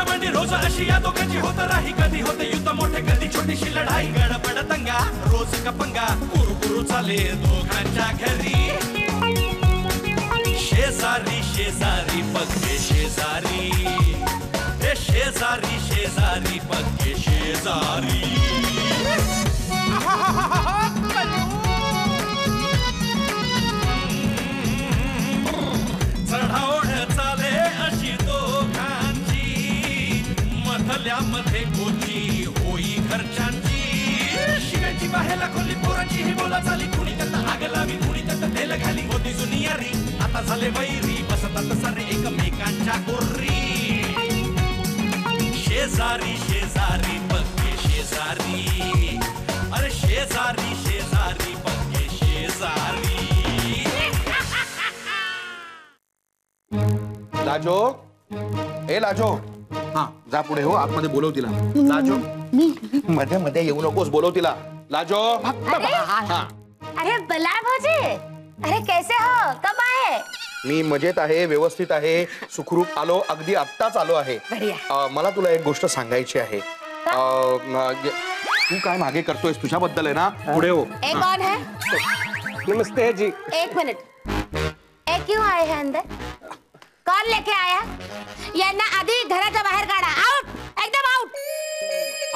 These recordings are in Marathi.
मंडी रोज अशी या दोघांची होत राही, कधी होते युद्ध मोठे कधी छोटीशी लढाई, गडबड दंगा रोज कपंगा कुरकुरू चाले दोघांच्या घरी, शेजारी शेजारी पक्के शेजारी, हे शेजारी शेजारी पक्के शेजारी। चढाओढ चाले अशी दोघांची, मधल्यामध्ये कोची होई घरच्यांची, शिव्याची बाहेला खोली पोरांची ही बोला चाली, कुणी त्यात आग लावी कुणी त्यात तेल घाली, होती जुनी यारी आता झाले वैरी, बसतात सारे एकमेकांच्या कोरी, शेजारी शेजारी पक्के शेजारी, अरे शेजारी शेजारी पक्के शेजारी। लाजो, ए लाजो, हा जा पुढे हो, आतमध्ये बोलव तिला। लाजो, मध्ये मध्ये येऊ नकोस, बोलव तिला। लाजो, अरे बल्लाळ भाऊजी, अरे कैसे हो, कब आए? मी मजेत आहे, व्यवस्थित आहे, सुखरूप आलो, अगदी आत्ताच आलो आहे। मला तुला एक गोष्ट सांगायची आहे। तू काय मागे करतोयस, तुझ्याबद्दल आहे ना, पुढे हो। एक कौन है? नमस्ते जी। एक मिनट, एक क्यों आए हैं अंदर? कौन लेके आया? यांना आधी घराच्या बाहेर काढा, आउट, एकदम आउट।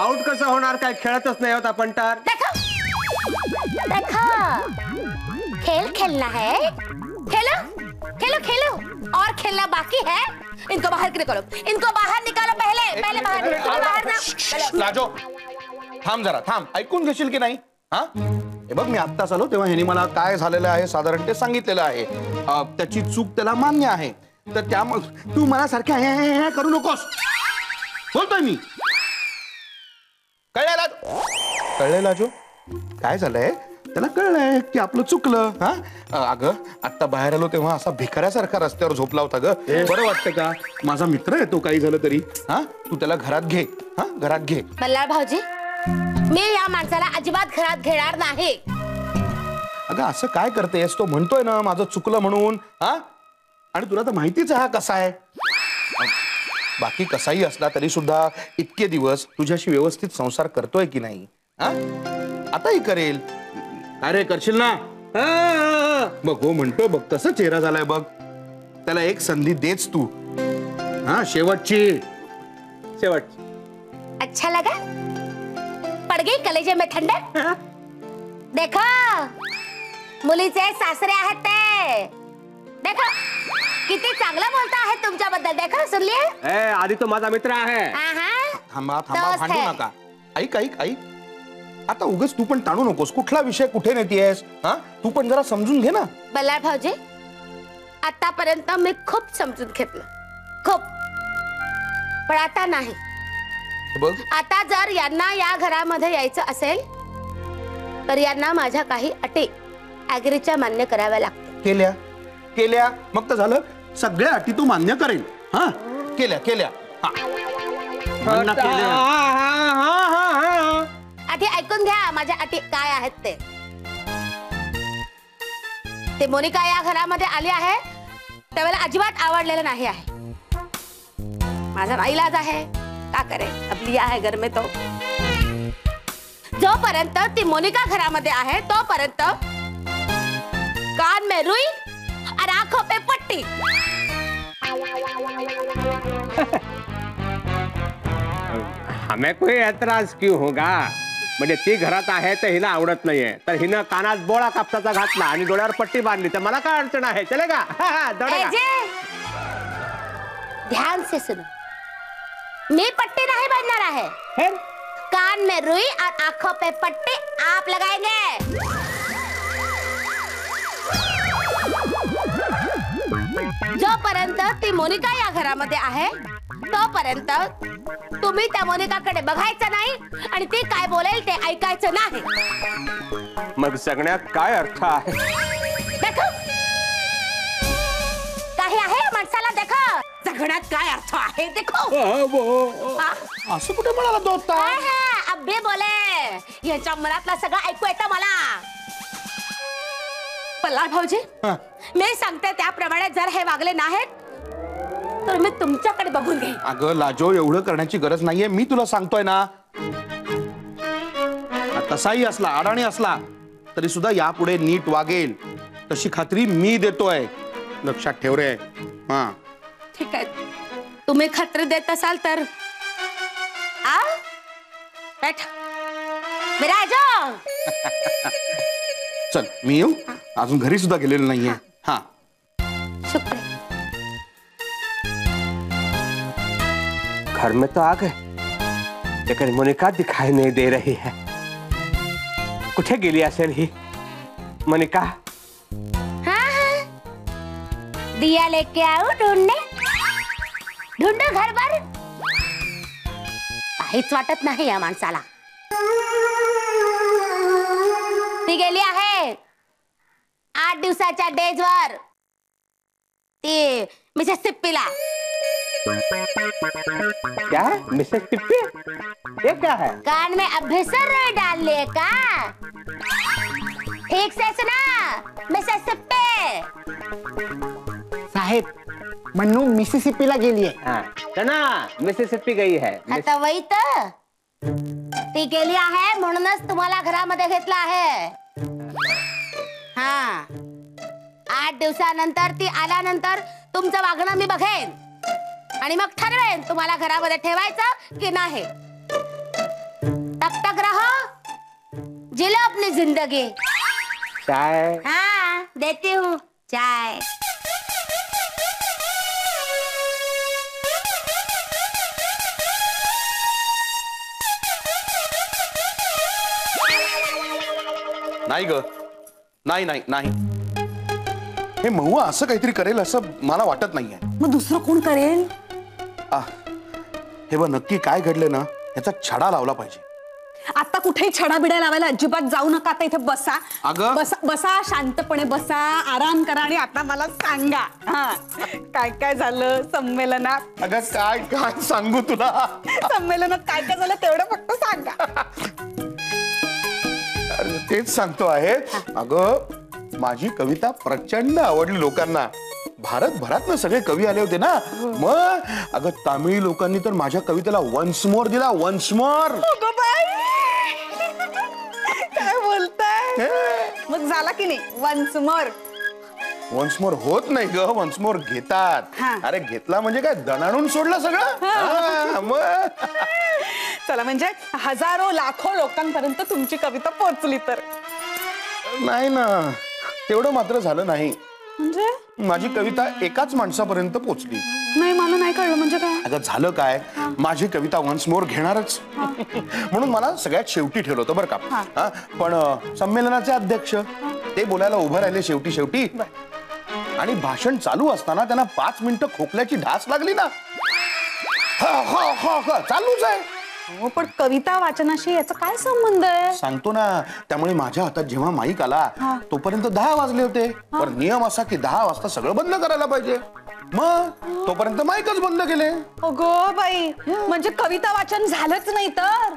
आउट कसं होणार, काय खेळतच नाही होत आपण तर। देखो देखो, खेल खेलना है, खेलो खेलो खेलो, और खेलना बाकी है। इनको बाहर निकालो, इनको बाहर निकालो, पहले पहले बाहर ना। लाजो थांब जरा, थांब, ऐकून घेशील की नाही? हा हे बघ, मी आत्ताच आलो तेव्हा ह्यानी मला काय झालेलं आहे साधारण ते सांगितलेलं आहे। त्याची चूक त्याला मान्य आहे, तर त्यामुळे तू मला सारख्या करू नकोस, बोलतोय मी। कळलंय लाजो, काय झालंय? त्याला कळलंय की आपलं चुकलं। हा अगं, आत्ता बाहेर आलो तेव्हा असा भिकाऱ्यासारखा रस्त्यावर झोपला होता ग, बरं वाटतं का? माझा मित्र आहे तो, काही झालं तरी। हा तू त्याला घरात घे, हा घरात घे। बल्लाळ भाऊजी, मी या माणसाला अजिबात घरात घेणार नाही। अगं असं काय करतेस? तो म्हणतोय ना माझं चुकलं म्हणून, हा? आणि तुला तर माहितीच आहे हा कसा आहे। बाकी कसाही असला तरी सुद्धा इतके दिवस तुझ्याशी व्यवस्थित संसार करतोय की नाही? हा आताही करेल, अरे करशील ना? बघ हो म्हणतो, बघ तसं चेहरा झालाय बघ। त्याला एक संधी देच तू, हा शेवटची। अच्छा लगा? पड़ गई कलेजे में ठंडक? देखो, मुलीचे सासरे आहेत ते, देखो किती चांगलं बोलता आहे तुमच्याबद्दल, देखो सुनलिये? आधी तो माझा मित्र आहे। थांबा थांबा, भांडू नका। ऐक ऐक ऐक, आता उगाच तू पण ताणू नकोस, कुठला विषय कुठे नेतीयस? हा तू पण जरा समजून घे ना। बल्लाळ भाऊजी, आतापर्यंत मी खूप समजून घेतलं, खूप, पण आता नाही। बघ, आता जर यांना या घरामध्ये यायचं असेल तर यांना माझ्या काही अटी ऍग्रीच्या मान्य कराव्या लागतील। केल्या केल्या मग तर झालं, सगळ्या अटी तू मान्य करेल। हा केल्या केल्या, आधी ऐकून घ्या माझ्या अटी काय आहेत ते। ते मोनिका या घरामध्ये आली आहे त्यावेळेला अजिबात आवडलेलं नाही आहे, माझा नाईलाज आहे, का करे, अब लिया है घर में तो। जोपर्यंत ती मोनिका घरामध्ये आहे तोपर्यंत कान में रुई और आंखों पे पट्टी। हमें कोई एतराज क्यों होगा? म्हणजे ती घरात आहे तर हिला आवडत नाहीये, तर हिनं कानात बोळा कापसाचा घातला आणि डोळ्यावर पट्टी बांधली तर मला काय अडचण आहे? चलेगा? ध्यान से सुनो, मैं पट्टी नहीं बांधना है, कान में रुई और आंखों पे पट्टी आप लगाएंगे। जोपर्यंत ती मोनिका या घरामध्ये आहे तोपर्यंत तुम्ही त्या मोनिकाकडे बघायचं नाही आणि ती काय बोलेल ते ऐकायचं नाही। मग जगण्यात काय अर्थ आहे? देखो, काही आहे माणसाला, देखो जगण्यात काय अर्थ आहे, देखो। असं कुठे म्हणाला तो आता? अब्बे बोले, यांच्या मनातलं सगळं ऐकू येतं मला। बल्लाळ भाऊजी, मी सांगते त्याप्रमाणे जर हे वागले नाहीत तर मी तुमच्याकडे बघून घेईन. अगं लाजो, एवढं करण्याची गरज नाहीये. मी तुला सांगतोय ना, कसाही असला, अडाणी असला तरी सुद्धा यापुढे नीट वागेल तशी खात्री मी देतोय. लक्षात ठेव रे. हा ठीक आहे, तुम्ही खात्री देत असाल तर आ बैठ विराजो. चल मी येऊ, अजून घरी सुद्धा गेलेलो नाहीये. हा शुक्र. घर में तो आ गए, लेकिन मोनिका दिखाई नहीं दे रही है. कुठे गेली असेल ही मोनिका? हाँ, दिया लेके आओ ढूंढने. ढूंढो घरभर. काहीच वाटत नाही या माणसाला. ती गेली आहे 8 दिवसाच्या डेजवर. ती मिसिसिपीला. क्या है मिसिसिपी? ये क्या है? कान में अभ्यसर डाल लिए का? ठीक से सुना, मिसिसिपी. साहेब, मन्नू मिसिसिपीला गेली आहे. हाँ, चना मिसिसिपी गई है. आता वही तर. ती गेली आहे म्हणूनच तुम्हाला घरामध्ये घेतला आहे. हा, 8 दिवसानंतर ती आल्यानंतर तुमचं वागणं मी बघेन आणि मग ठरवेन तुम्हाला घरामध्ये ठेवायचं की नाही. तब तक रहो, जिलो अपनी जिंदगी. चाय? हाँ, देती हूँ चाय. नाही ग, नाही नाही नाही. हे महुआ असं काहीतरी करेल असं मला वाटत नाहीये. मग दुसरं कोण करेल? हे बघ, नक्की काय घडलं ना याचा छडा लावला पाहिजे. आता कुठेही छडा बिडा लावायला अजिबात जाऊ नका. आता इथे बसा. अगं. बसा बसा, शांतपणे बसा, आराम करा आणि आता मला सांगा, हा काय काय झालं संमेलनात? अगं काय काय सांगू तुला. संमेलनात काय काय झालं तेवढं फक्त सांगा. अरे तेच सांगतो आहे. अगं माझी कविता प्रचंड आवडली लोकांना. भारतभरातनं सगळे कवी आले होते ना. मग अगं तामिळी लोकांनी तर माझ्या कवितेला वन्स मोर दिला. Once more. काय बोलताय? मग झाला की नाही वन्स मोर? वन्स मोर होत नाही ग, वन्स मोर घेतात. हा. अरे घेतला म्हणजे काय, दणाणून सोडलं सगळं. हा, मग चला, म्हणजे हजारो लाखो लोकांपर्यंत तुमची कविता पोहोचली तर? नाही ना, तेवढं मात्र झालं नाही. म्हणजे माझी कविता एकाच माणसापर्यंत पोहोचली. नाही, मला नाही कळलं. म्हणजे काय? अगं झालं काय, माझी कविता वन्स मोर घेणारच म्हणून मला सगळ्यात शेवटी ठेवलं होतं बरं का. हा, पण संमेलनाचे अध्यक्ष ते बोलायला उभं राहिले शेवटी शेवटी. आणि भाषण चालू असताना त्यांना 5 मिनिटं खोकल्याची ढास लागली ना. चालूच आहे. हो, पण कविता वाचनाशी याचा काय संबंध आहे? सांगतो ना. त्यामुळे माझ्या हातात जेव्हा माईक आला तोपर्यंत 10 वाजले होते. पण नियम असा की 10 वाजता सगळं बंद करायला पाहिजे. मग तोपर्यंत माईकच बंद केले. अगो बाई, म्हणजे कविता वाचन झालंच नाही तर?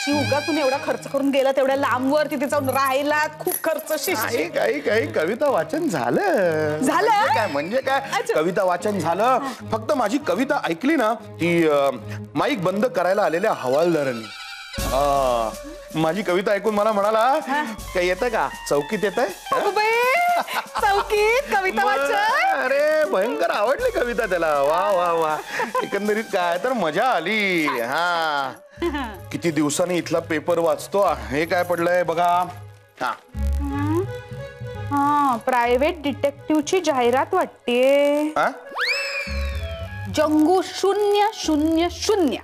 उगा तुम्ही एवढा खर्च करून गेला, तेवढ्या लांबवर तिथे जाऊन राहिलात, खूप खर्च. शिष्य काही कविता वाचन झालं. झालं? म्हणजे काय कविता वाचन झालं. फक्त माझी कविता ऐकली ना ती माईक बंद करायला आलेल्या हवालदारांनी. माझी कविता ऐकून मला म्हणाला, काय येतं का, चौकीत येत आहे? चौकीत कविता वाचन? अरे भयंकर आवडली कविता त्याला. वा वा वा. एकंदरीत काय तर मजा आली. हा, किती दिवसांनी इथला पेपर वाचतो. हे काय पडलंय बघा. हा, हा, प्रायव्हेट डिटेक्टिव्हची जाहिरात वाटते. हा? जंगू 000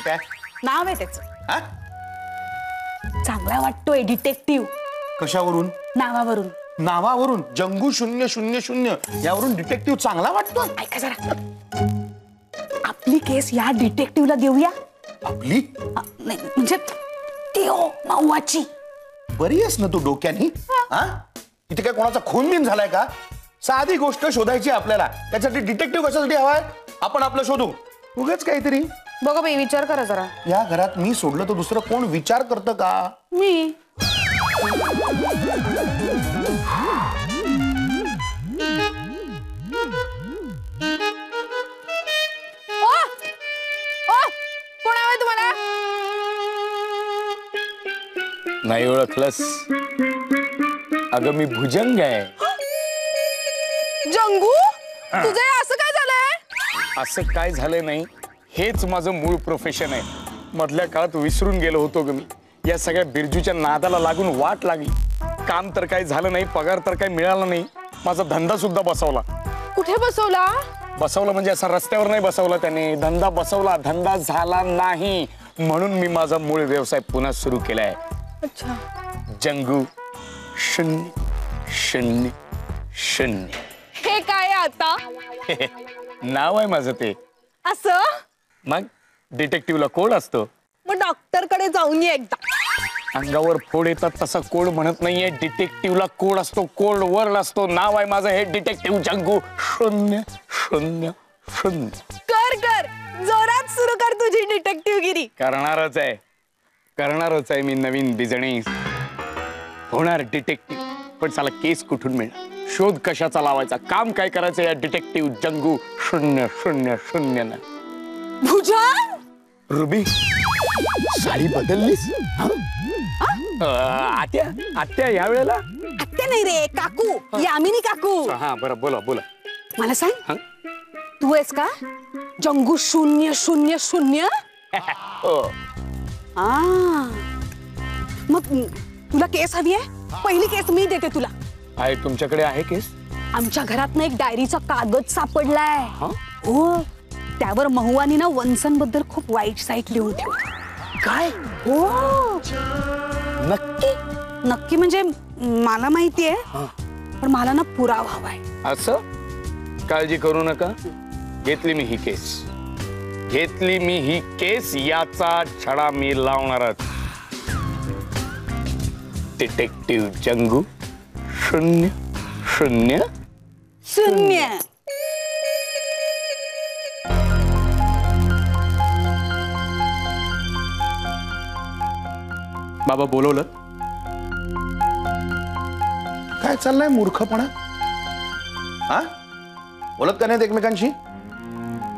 काय नाव आहे त्याचं. हा? चांगला वाटतोय डिटेक्टिव्ह. कशावरून? नावावरून. नावावरून जंगू 000 यावरून डिटेक्टिव्ह चांगला वाटतो. ऐका जरा, आपली केस या डिटेक्टिव्हला देऊया. आपली? नाही, म्हणजे ती माऊची. बरी आहेस ना तू डोक्यानी? हा, इथे काय कोणाचा खून बिन झालाय का? साधी गोष्ट शोधायची आपल्याला, त्यासाठी डिटेक्टिव्ह कशासाठी हवाय? आपण आपलं शोधू. उगाच काहीतरी. बघा बाई, विचार करा जरा. या घरात मी सोडलं तर दुसरं कोण विचार करतं का? मी. नाही ओळखलंस? अगं मी भुजंग आहे. जंगू तुझं हे असं काय झालंय? असं काय झालं नाही, हेच माझं मूळ प्रोफेशन आहे. मधल्या काळात विसरून गेलो होतो ग मी. या सगळ्या बिरजूच्या नादाला लागून वाट लागली. काम तर काही झालं नाही, पगार तर काही मिळाला नाही. माझा धंदा सुद्धा बसवला. कुठे बसवला? बसवला म्हणजे असा रस्त्यावर नाही बसवला त्याने, धंदा बसवला. धंदा झाला नाही म्हणून मी माझा मूळ व्यवसाय पुन्हा सुरू केलाय. अच्छा. जंगू 000. हे काय आता? नाव आहे माझं ते. असं? मग डिटेक्टिव्हला कोड असतो. मग डॉक्टर कडे जाऊन ये एकदा. अंगावर फोड येतात तसा कोड म्हणत नाहीये, डिटेक्टिव्हला कोड असतो. कोड वर्ड असतो. नाव आहे माझं हे डिटेक्टिव्ह जंगू 000. कर कर जोरात सुरू कर तुझी डिटेक्टिव्ह गिरी. करणारच आहे मी नवीन बिझनेस. होणार डिटेक्टिव्ह, पण साला केस कुठून मिळणार, शोध कशाचा लावायचा, काम काय करायचं या डिटेक्टिव्ह जंगू 000. भुजंग रुबी साडी बदललीस? आत्या या वेळेला? आत्या नाही रे, काकू, यामिनी काकू. हा बरं, बोला. मला सांग, तू आहेस का जंगू 000? मग तुला केस हवी आहे? पहिली केस मी देते तुला. आहे तुमच्याकडे आहे केस? आमच्या घरात ना एक डायरीचा कागद सापडलाय. हो, त्यावर महुआनी ना वंसन बद्दल खूप वाईट साईट लिहून ठेवली. काय? हो नक्की? नक्की म्हणजे मला माहितीये, पण मला ना पुरावा हवाय. असं? काळजी करू नका, घेतली मी ही केस. याचा छडा मी लावणारच. डिटेक्टिव्ह जंगू 000. बाबा बोलवलं? काय चाललंय मूर्खपणा? हा, बोलत का नाहीत एकमेकांशी?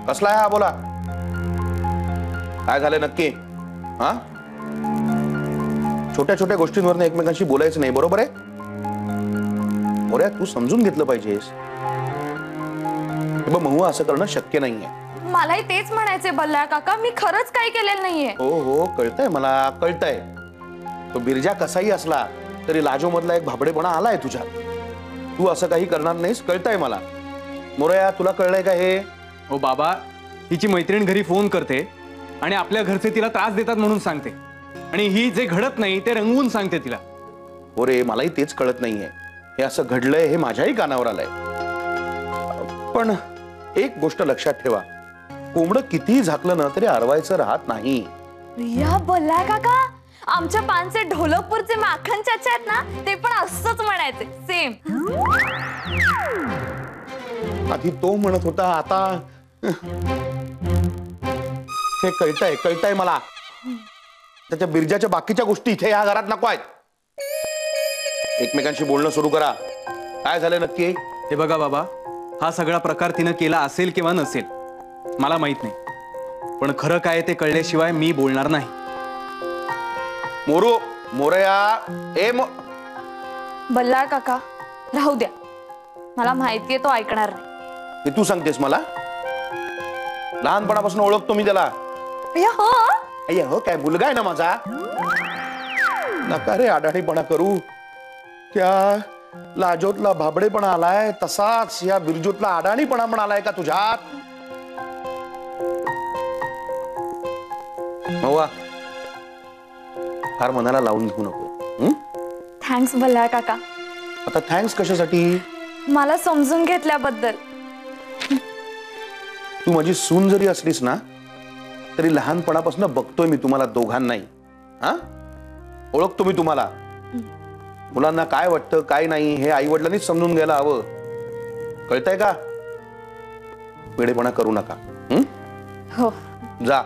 कसला आहे हा? बोला, काय झालं नक्की? हा, छोट्या छोट्या गोष्टींवर एकमेकांशी बोलायचं नाही, बरोबर आहे? मोऱ्या, तू समजून घेतलं पाहिजेस. महुआ असं करणं शक्य नाहीये. मलाही तेच म्हणायचंय बल्लाळ काका, मी खरंच काही केलेलं नाहीये. हो कळतंय मला, कळतंय. तो बिरजा कसाही असला तरी लाजो मधला एक भाबडेपणा आलाय तुझ्यात. तू असं काही करणार नाहीस, कळतंय मला. मोरया, तुला कळलंय का हे? हो बाबा, हिची मैत्रीण घरी फोन करते आणि आपल्या घरचे तिला त्रास देतात म्हणून सांगते, आणि ही जे घडत नाही ते रंगवून सांगते तिला. हो रे, मलाही तेच कळत नाहीये. हे असं घडलंय हे माझ्याही कानावर आलंय. पण एक गोष्ट लक्षात ठेवा, कोंबडं कितीही झाकलं ना तरी अरवायचं राहत नाही. या बल्लाळ काका, आमच्या पानचे ढोलकपूरचे माखन चाचा आहेत ना, ते पण असंच म्हणायचे, सेम. आधी तो म्हणत होता, आता हे कळतंय मला. त्याच्या बिरजाच्या बाकीच्या गोष्टी इथे या घरात नको आहेत. एकमेकांशी बोलणं सुरू करा. काय झालं नक्की? हे बघा बाबा, हा सगळा प्रकार तिनं केला असेल किंवा नसेल मला माहित नाही, पण खरं काय ते कळल्याशिवाय मी बोलणार नाही. मोरया, बल्लाळ काका राहू द्या, मला माहितीये तो ऐकणार नाही. हे तू सांगतेस मला? लहानपणापासून ओळखतो मी त्याला. हो, काय मुलगा आहे ना माझा. नका रे आडाणीपणा करू. त्या लाजोतला भाबडेपणा आलाय, तसाच या बिरजूतला आडाणीपणा पण आलाय का तुझ्यात? महुआ, फार मनाला लावून घेऊ नको. थँक्स बल्लाळ काका. आता थँक्स कशासाठी? मला समजून घेतल्याबद्दल. तू माझी सून जरी असलीस ना तरी लहानपणापासून बघतोय मी तुम्हाला दोघांनाही. हा, ओळखतो मी तुम्हाला. मुलांना काय वाटतं काय नाही हे आई वडिलांनीच समजून घ्यायला हवं. कळतंय का? वेडेपणा करू नका. हो, जा,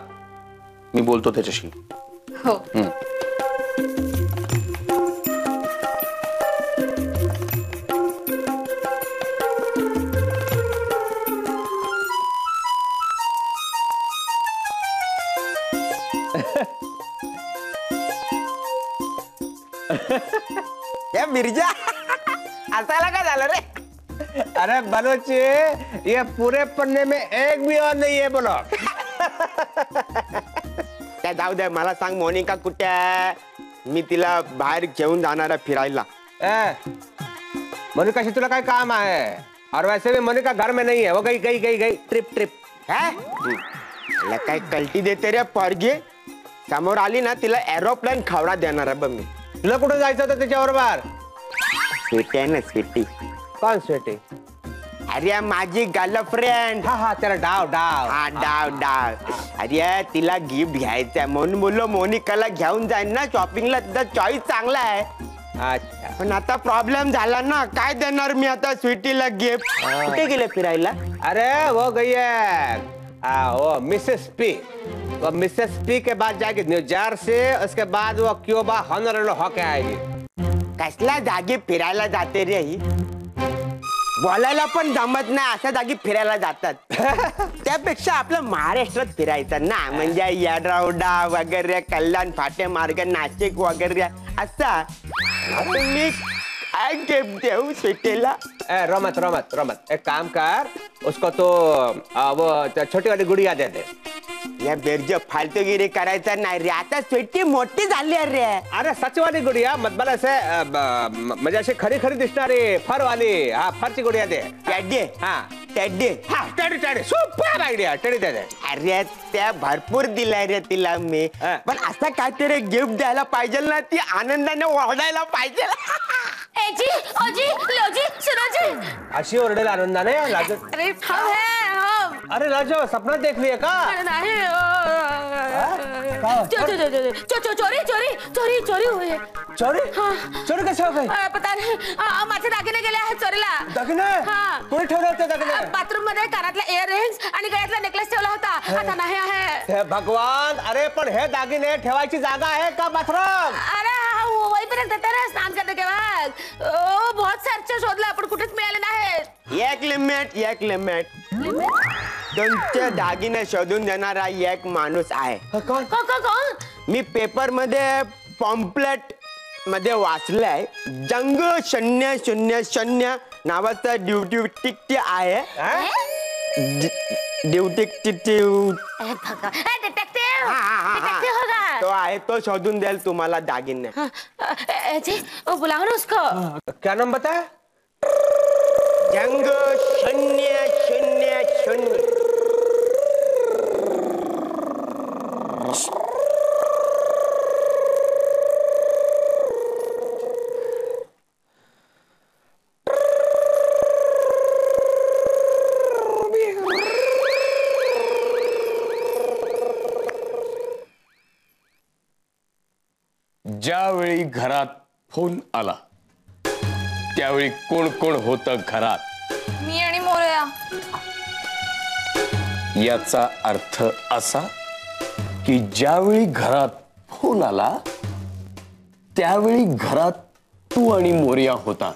मी बोलतो त्याच्याशी. हो. ये मिर्जा असायला काय झालं रे? अरे बलोची ये पूरे पन्ने में एक भी और नहीं है बोलो. त्या जाऊ दे, मला सांग मोनिका कुठे आहे? मी तिला बाहेर घेऊन जाणार आहे फिरायला. मोनिकाशी तुला काय काम आहे? और वैसे भी मोनिका घर में नहीं है, वो गई ट्रिप है. काय कल्टी देते रे पोरगी. समोर आली ना तिला एरोप्लेन खावडा देणार आहे बघ मी. तुला कुठे जायचं होतं त्याच्याबरोबर? स्वीटी आहे ना स्वीटी. कोण स्वीटी? अरे माझी गर्लफ्रेंड. हा त्याला डाव. अरे तिला गिफ्ट घ्यायचंय म्हणून बोललो मोनिकाला घेऊन जाईन ना शॉपिंगला. तुझा चॉईस चांगला आहे. अच्छा, पण आता प्रॉब्लेम झाला ना. काय देणार मी आता स्वीटीला गिफ्ट? कुठे गेले फिरायला? अरे वो गई है वो मिसेस पी. वो मिसेस पी के बाद जाएगी न्यू जर्सी. उसके बाद वो क्यूबा हॉनोलुलु होके आएगी. कसल्या जागी फिरायला जाते रे ही? बोलायला पण जमत नाही अशा जागी फिरायला जातात. त्यापेक्षा आपलं महाराष्ट्रात फिरायचं ना. म्हणजे येड्रावडा वगैरे, कल्याण फाटे मार्ग, नाशिक वगैरे असा. मी काय गिफ्ट देऊ स्वीटीला? रमत एक काम कर, उसको तो वो छोटी वाली गुड़िया दे दे. या बेरज फालतूगिरी करायचं नाही रे. आता स्वीटी मोठी झाली रे. अरे सचवाली गुड़िया मत मला से म्हणजे अशी खरी दिसणारी फर वाली. हा फरची गुड़िया दे. Teddy super idea. टेडी दे. अरे त्या भरपूर दिलाय रे तिला मी. पण असं काहीतरी गिफ्ट द्यायला पाहिजे ना. ती आनंदाने ओरडायला पाहिजे. अशी ओरडेल आनंदाने. अरे लाजो सपना देख लिया का? चोरी हुई है. चोरी कशी हो गई? पता नाही. माझे दागिने गेले आहेत चोरीला. दागिने? कोणी ठेवले होते दागिने? बाथरूम मध्ये कानातला इयरिंग्स आणि गळ्यातला नेकलेस ठेवला होता. आता नाही आहे. हे भगवान. अरे पण हे दागिने ठेवायची जागा आहे का बाथरूम? अरे वही पर्यंत तेरे स्नान करने के बाद बहुत सर्च शोधला पण कुठेच मिळाले नाहीत. एक लिमिट तुमचे दागिने शोधून देणारा एक माणूस आहे. कोण? मी पेपर मध्ये पॉम्पलेट मध्ये वाचलंय. जंग 000 नावाचा डिटेक्टिव्ह आहे. डिटेक्टिव्ह तो आहे. तो शोधून द्याल तुम्हाला दागिने. बुलाओ ना उसको. क्या नाम बताया? जंग 000. ज्यावेळी घरात फोन आला त्यावेळी कोण कोण होतं घरात? मी आणि मोरया. याचा अर्थ असा की ज्यावेळी घरात फोन आला त्यावेळी घरात तू आणि मोरया होता.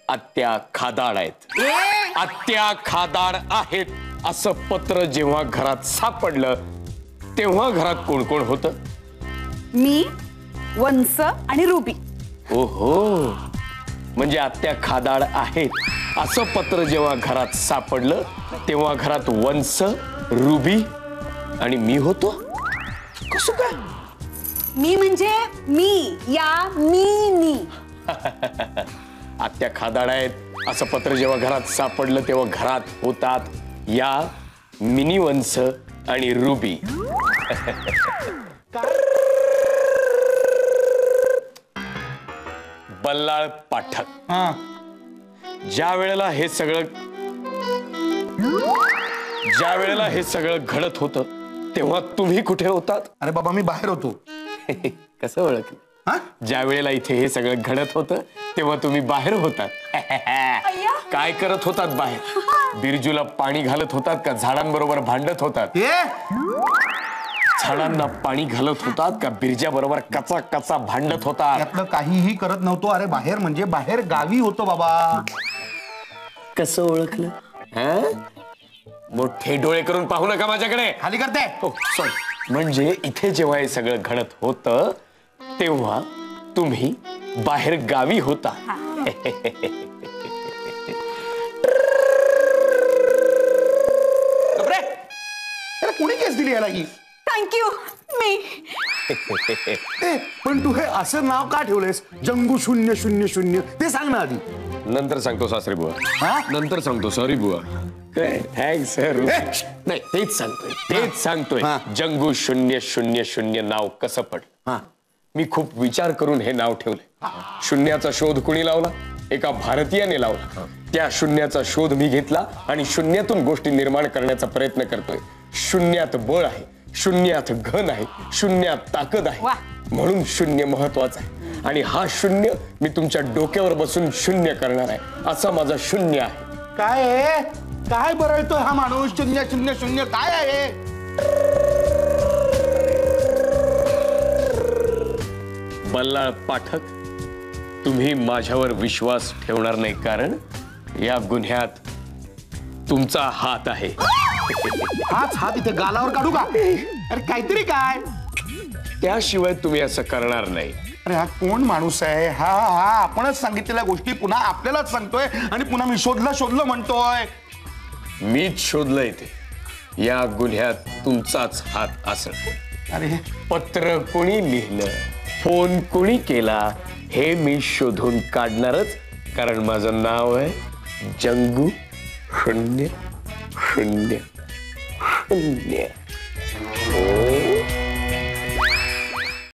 आत्या खादाड आहेत. आत्या खादाड आहेत असं पत्र जेव्हा घरात सापडलं तेव्हा घरात कोण कोण होतं? मी, वंस आणि रुबी. ओहो, म्हणजे आत्या खादाड आहेत असं पत्र जेव्हा घरात सापडलं तेव्हा घरात वंस, रुबी आणि मी होतो. कसं काय? मी म्हणजे मी. या मी. आत्या खादाड आहेत असं पत्र जेव्हा घरात सापडलं तेव्हा घरात होतात या मिनी वंस आणि रुबी. बल्लाळ पाठक. ज्या वेळेला हे सगळं घडत होतं तेव्हा तुम्ही कुठे होतात? अरे बाबा मी बाहेर होतो. कसं ओळखलं? ज्या वेळेला इथे हे सगळं घडत होतं तेव्हा तुम्ही बाहेर होतात. काय करत होतात बाहेर? बिरजूला पाणी घालत होतात का झाडांबरोबर भांडत होतात? झाडांना पाणी घालत होतात का बिरजा बरोबर कचा भांडत होतात? त्यातलं काहीही करत नव्हतो. अरे बाहेर म्हणजे बाहेर गावी होतो बाबा. कसं ओळखलं? मोठे डोळे करून पाहू नका माझ्याकडे. खाली करते. हो सॉरी म्हणजे इथे जेव्हा हे सगळं घडत होतं तेव्हा तुम्ही बाहेर गावी होता. कोणी केस दिली याला ही? थँक्यू. मी पण तू हे असं नाव का ठेवलंयस, जंगू 000? ते सांग ना आधी. नंतर सांगतो सासरे बुवा. हा? नंतर सांगतो. सॉरी बुवा. Thanks sir. नाही तेच सांगतोय हा. जंगू 000 नाव कसं पड. मी खूप विचार करून हे नाव ठेवले. शून्याचा शोध कुणी लावला? एका भारतीयाने लावला. त्या शून्याचा शोध मी घेतला आणि शून्यातून गोष्टी निर्माण करण्याचा प्रयत्न करतोय. शून्यात बळ आहे, शून्यात घन आहे, शून्यात ताकद आहे. म्हणून शून्य महत्वाचा आहे. आणि हा शून्य मी तुमच्या डोक्यावर बसून शून्य करणार आहे. असा माझा शून्य आहे. काय आहे? काय बरळतोय हा माणूस? 000 काय आहे? बल्लाळ पाठक, तुम्ही माझ्यावर विश्वास ठेवणार नाही कारण या गुन्ह्यात तुमचा हात आहे. हाच हात इथे गालावर काढू का? अरे काहीतरी काय. त्याशिवाय तुम्ही असं करणार नाही. अरे हा कोण माणूस आहे? हा आपणच सांगितलेल्या गोष्टी पुन्हा आपल्यालाच सांगतोय आणि पुन्हा मी शोधलं म्हणतोय. मीच शोधलंय ते. या गुन्ह्यात तुमचाच हात असं. अरे पत्र कोणी लिहिलं, फोन कोणी केला हे मी शोधून काढणारच. कारण माझं नाव आहे जंगू 000.